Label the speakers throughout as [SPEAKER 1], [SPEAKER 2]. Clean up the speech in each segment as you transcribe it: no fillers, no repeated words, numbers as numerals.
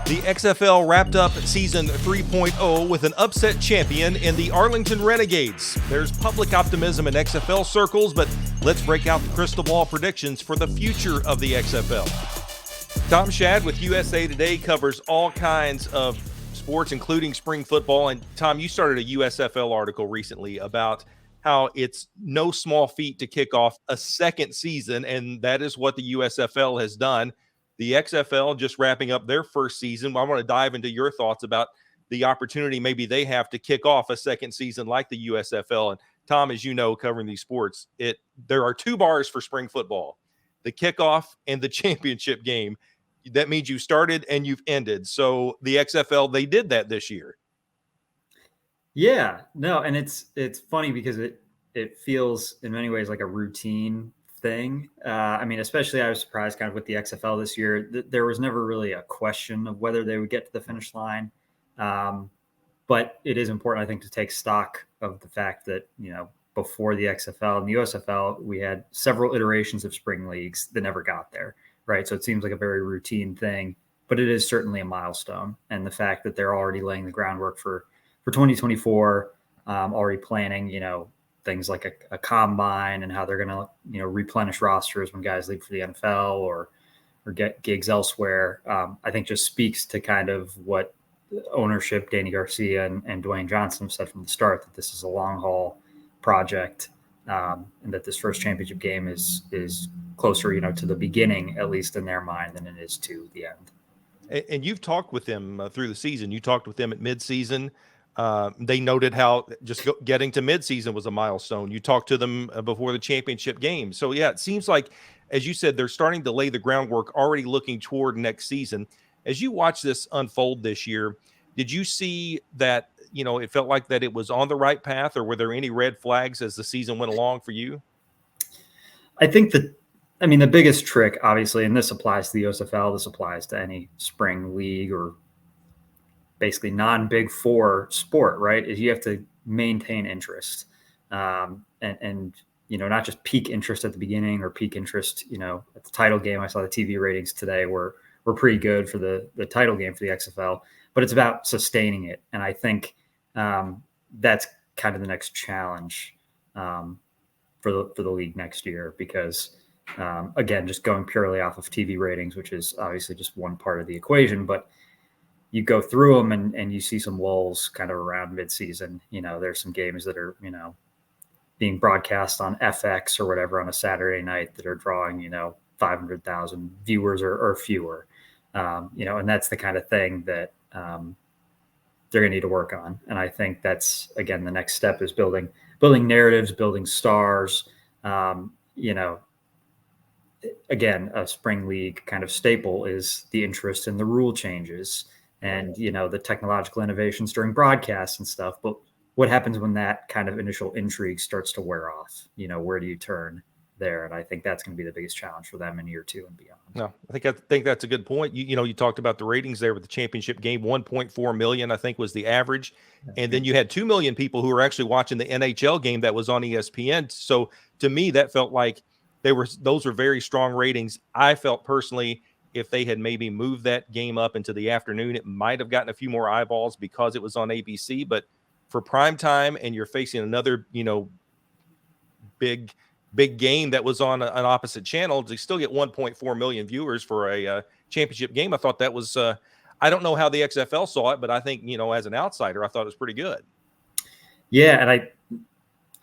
[SPEAKER 1] The XFL wrapped up season 3.0 with an upset champion in the Arlington Renegades. There's public optimism in XFL circles, but let's break out the crystal ball predictions for the future of the XFL. Tom Schad with USA Today covers all kinds of sports, including spring football. And Tom, you started a USFL article recently about how it's no small feat to kick off a second season, and that is what the USFL has done. The XFL just wrapping up their first season. I want to dive into your thoughts about the opportunity maybe they have to kick off a second season like the USFL. And Tom, as you know, covering these sports, there are two bars for spring football: the kickoff and the championship game. That means you started and you've ended. So the XFL, they did that this year.
[SPEAKER 2] Yeah, no, and it's funny because it feels in many ways like a routine thing. I mean, especially I was surprised kind of with the XFL this year. There was never really a question of whether they would get to the finish line. But it is important, I think, to take stock of the fact that, before the XFL and the USFL, we had several iterations of spring leagues that never got there, right? So it seems like a very routine thing, but it is certainly a milestone. And the fact that they're already laying the groundwork for 2024, already planning, things like a combine and how they're going to, replenish rosters when guys leave for the NFL or get gigs elsewhere. I think just speaks to kind of what ownership, Dany Garcia and Dwayne Johnson have said from the start, that this is a long haul project, and that this first championship game is closer, to the beginning, at least in their mind, than it is to the end.
[SPEAKER 1] And you've talked with them through the season. You talked with them at midseason. They noted how just getting to midseason was a milestone. You talked to them before the championship game. So, yeah, it seems like, as you said, they're starting to lay the groundwork, already looking toward next season. As you watch this unfold this year, did you see that, it felt like that it was on the right path, or were there any red flags as the season went along for you?
[SPEAKER 2] I think the biggest trick, obviously, and this applies to the USFL, this applies to any spring league or basically non-Big Four sport, right, is you have to maintain interest, and not just peak interest at the beginning or peak interest, at the title game. I saw the TV ratings today were pretty good for the title game for the XFL, but it's about sustaining it. And I think that's kind of the next challenge for the league next year, because again, just going purely off of TV ratings, which is obviously just one part of the equation, but you go through them and you see some lulls kind of around midseason. There's some games that are, being broadcast on FX or whatever on a Saturday night that are drawing, 500,000 viewers or fewer. And that's the kind of thing that they're going to need to work on. And I think that's, again, the next step is building narratives, building stars. Again, a spring league kind of staple is the interest in the rule changes and, the technological innovations during broadcasts and stuff. But what happens when that kind of initial intrigue starts to wear off? Where do you turn there? And I think that's going to be the biggest challenge for them in year 2 and beyond.
[SPEAKER 1] No, I think that's a good point. You talked about the ratings there with the championship game. 1.4 million, I think, was the average. And then you had 2 million people who were actually watching the NHL game that was on ESPN. So to me, that felt like those were very strong ratings. I felt personally, if they had maybe moved that game up into the afternoon, it might have gotten a few more eyeballs because it was on ABC. But for prime time, and you're facing another, big game that was on an opposite channel, to still get 1.4 million viewers for a championship game, I thought that was, I don't know how the XFL saw it, but I think, as an outsider, I thought it was pretty good.
[SPEAKER 2] Yeah. And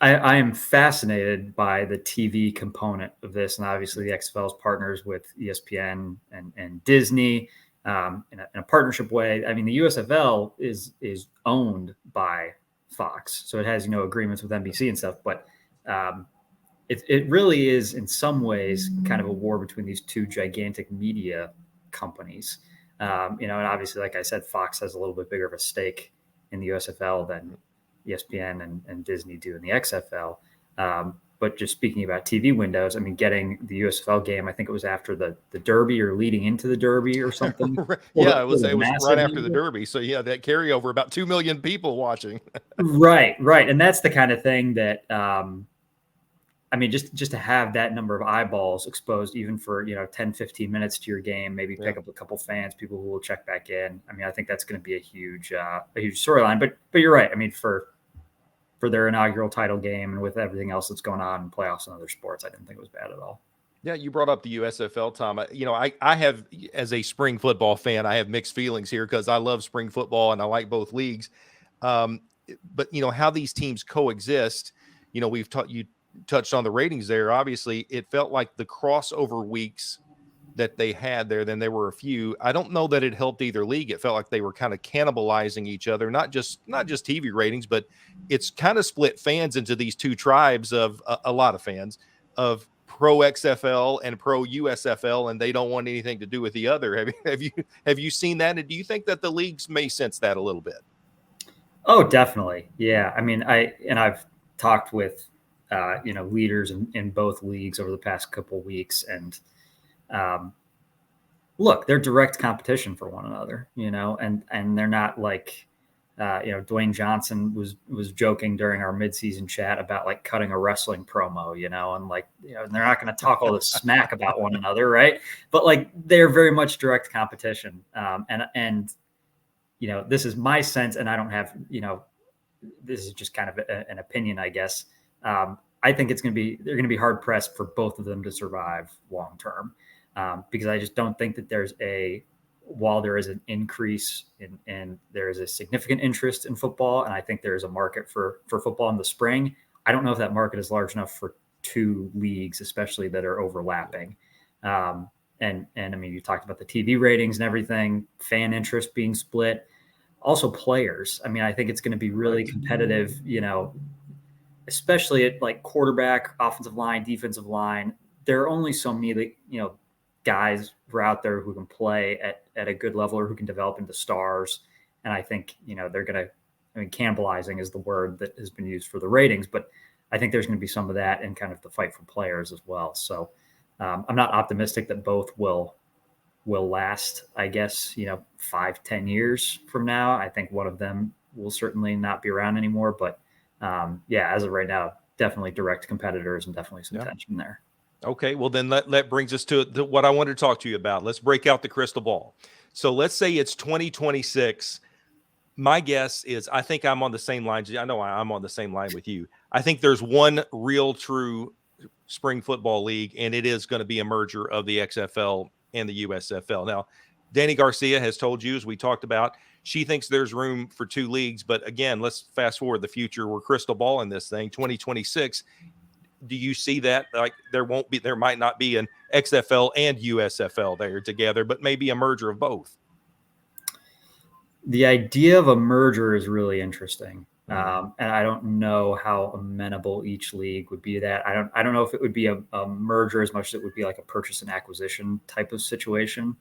[SPEAKER 2] I am fascinated by the TV component of this. And obviously the XFL's partners with ESPN and Disney in a partnership way. I mean, the USFL is owned by Fox. So it has, agreements with NBC and stuff, but it really is in some ways kind of a war between these two gigantic media companies. And obviously, like I said, Fox has a little bit bigger of a stake in the USFL than ESPN and Disney do in the XFL. But just speaking about TV windows, I mean, getting the USFL game, I think it was after the Derby or leading into the Derby or something.
[SPEAKER 1] Yeah, it was right after the Derby. So yeah, that carryover, about 2 million people watching.
[SPEAKER 2] Right. And that's the kind of thing that I mean, just to have that number of eyeballs exposed, even for 10, 15 minutes to your game, maybe pick up a couple fans, people who will check back in. I mean, I think that's going to be a huge storyline. But you're right. I mean, for their inaugural title game and with everything else that's going on in playoffs and other sports, I didn't think it was bad at all.
[SPEAKER 1] Yeah, you brought up the USFL, Tom. I have, as a spring football fan, I have mixed feelings here because I love spring football and I like both leagues. But how these teams coexist, you touched on the ratings there. Obviously, it felt like the crossover weeks that they had there, then there were a few. I don't know that it helped either league. It felt like they were kind of cannibalizing each other, not just TV ratings, but it's kind of split fans into these two tribes of a lot of fans of pro XFL and pro USFL, and they don't want anything to do with the other. Have you seen that? And do you think that the leagues may sense that a little bit?
[SPEAKER 2] Oh, definitely. Yeah. I mean, I've talked with leaders in both leagues over the past couple of weeks, and look, they're direct competition for one another, and they're not like, Dwayne Johnson was joking during our midseason chat about like cutting a wrestling promo, and like, and they're not going to talk all this smack about one another. Right. But like, they're very much direct competition. And this is my sense, and I don't have, this is just kind of an opinion, I guess. I think they're going to be hard pressed for both of them to survive long term. Because I just don't think that while there is an increase and there is a significant interest in football, and I think there is a market for football in the spring, I don't know if that market is large enough for two leagues, especially that are overlapping. And I mean, you talked about the TV ratings and everything, fan interest being split, also players. I mean, I think it's going to be really competitive, especially at like quarterback, offensive line, defensive line. There are only so many, guys who are out there who can play at a good level or who can develop into stars. And I think, they're going to, cannibalizing is the word that has been used for the ratings, but I think there's going to be some of that in kind of the fight for players as well. So I'm not optimistic that both will last, I guess, 5-10 years from now. I think one of them will certainly not be around anymore, but as of right now, definitely direct competitors and definitely some tension there.
[SPEAKER 1] Okay, well then that brings us to what I wanted to talk to you about. Let's break out the crystal ball. So let's say it's 2026. My guess is I think I'm on the same line. I know I'm on the same line with you. I think there's one real true spring football league, and it is going to be a merger of the XFL and the USFL. Now, Dany Garcia has told you, as we talked about, she thinks there's room for two leagues. But again, let's fast forward the future. We're crystal ball in this thing, 2026. Do you see that? Like there might not be an XFL and USFL there together, but maybe a merger of both.
[SPEAKER 2] The idea of a merger is really interesting. And I don't know how amenable each league would be to that. I don't know if it would be a merger as much as it would be like a purchase and acquisition type of situation.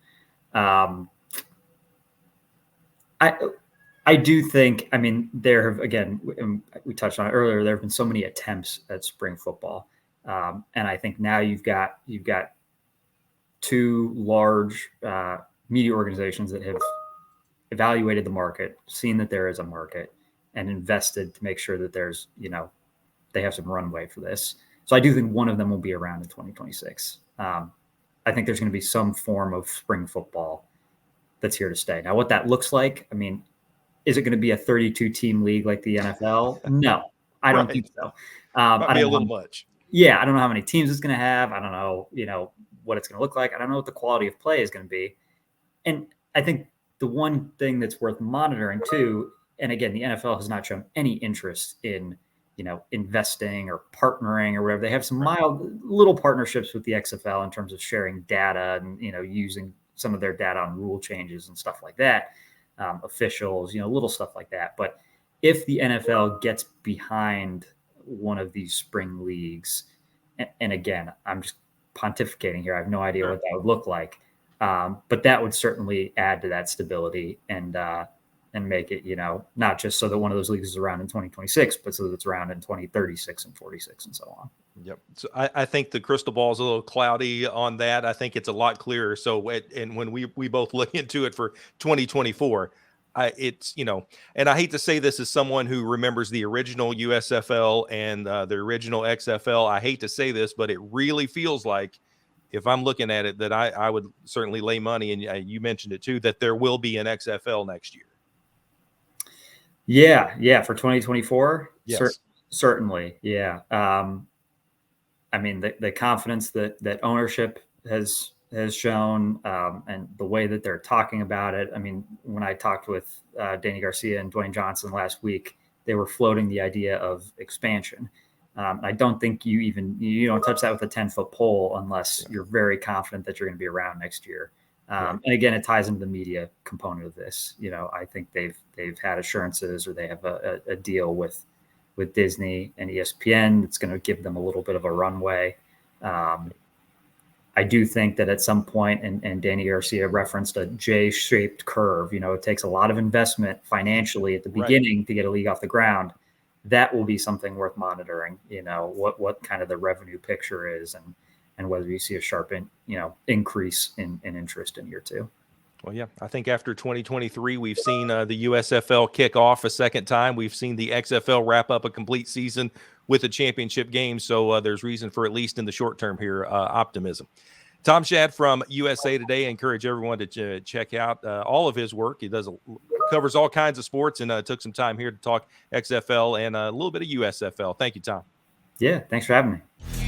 [SPEAKER 2] I do think, there have, again, we touched on it earlier, there have been so many attempts at spring football. And I think now you've got two large media organizations that have evaluated the market, seen that there is a market, and invested to make sure that there's, they have some runway for this. So I do think one of them will be around in 2026. I think there's going to be some form of spring football that's here to stay. Now, what that looks like, is it going to be a 32-team league like the NFL? No, I don't think so.
[SPEAKER 1] Might be a little much.
[SPEAKER 2] Yeah, I don't know how many teams it's going to have. I don't know, what it's going to look like. I don't know what the quality of play is going to be. And I think the one thing that's worth monitoring too, and again, the NFL has not shown any interest in, investing or partnering or whatever. They have some mild little partnerships with the XFL in terms of sharing data and, using some of their data on rule changes and stuff like that. Officials, little stuff like that. But if the NFL gets behind one of these spring leagues, and again, I'm just pontificating here, I have no idea what that would look like, but that would certainly add to that stability and make it, not just so that one of those leagues is around in 2026, but so that it's around in 2036 and 46 and so on.
[SPEAKER 1] Yep. So I think the crystal ball is a little cloudy on that. I think it's a lot clearer. So, and when we both look into it for 2024, it's, and I hate to say this as someone who remembers the original USFL and the original XFL. I hate to say this, but it really feels like, if I'm looking at it, that I would certainly lay money, and you mentioned it too, that there will be an XFL next year.
[SPEAKER 2] Yeah, for 2024.
[SPEAKER 1] Yes.
[SPEAKER 2] Certainly. Yeah. I mean, the confidence that ownership has shown, and the way that they're talking about it. I mean, when I talked with Dany Garcia and Dwayne Johnson last week, they were floating the idea of expansion. I don't think you don't touch that with a 10-foot pole unless you're very confident that you're going to be around next year. And again, it ties into the media component of this. I think they've had assurances, or they have a deal with Disney and ESPN that's going to give them a little bit of a runway. I do think that at some point, and Dany Garcia referenced a J-shaped curve, it takes a lot of investment financially at the beginning to get a league off the ground. That will be something worth monitoring, what kind of the revenue picture is, and whether you see a sharp increase in interest in year two.
[SPEAKER 1] Well, yeah, I think after 2023, we've seen the USFL kick off a second time. We've seen the XFL wrap up a complete season with a championship game. So there's reason for, at least in the short term here, optimism. Tom Schad from USA Today. I encourage everyone to check out all of his work. He covers all kinds of sports, and took some time here to talk XFL and a little bit of USFL. Thank you, Tom.
[SPEAKER 2] Yeah, thanks for having me.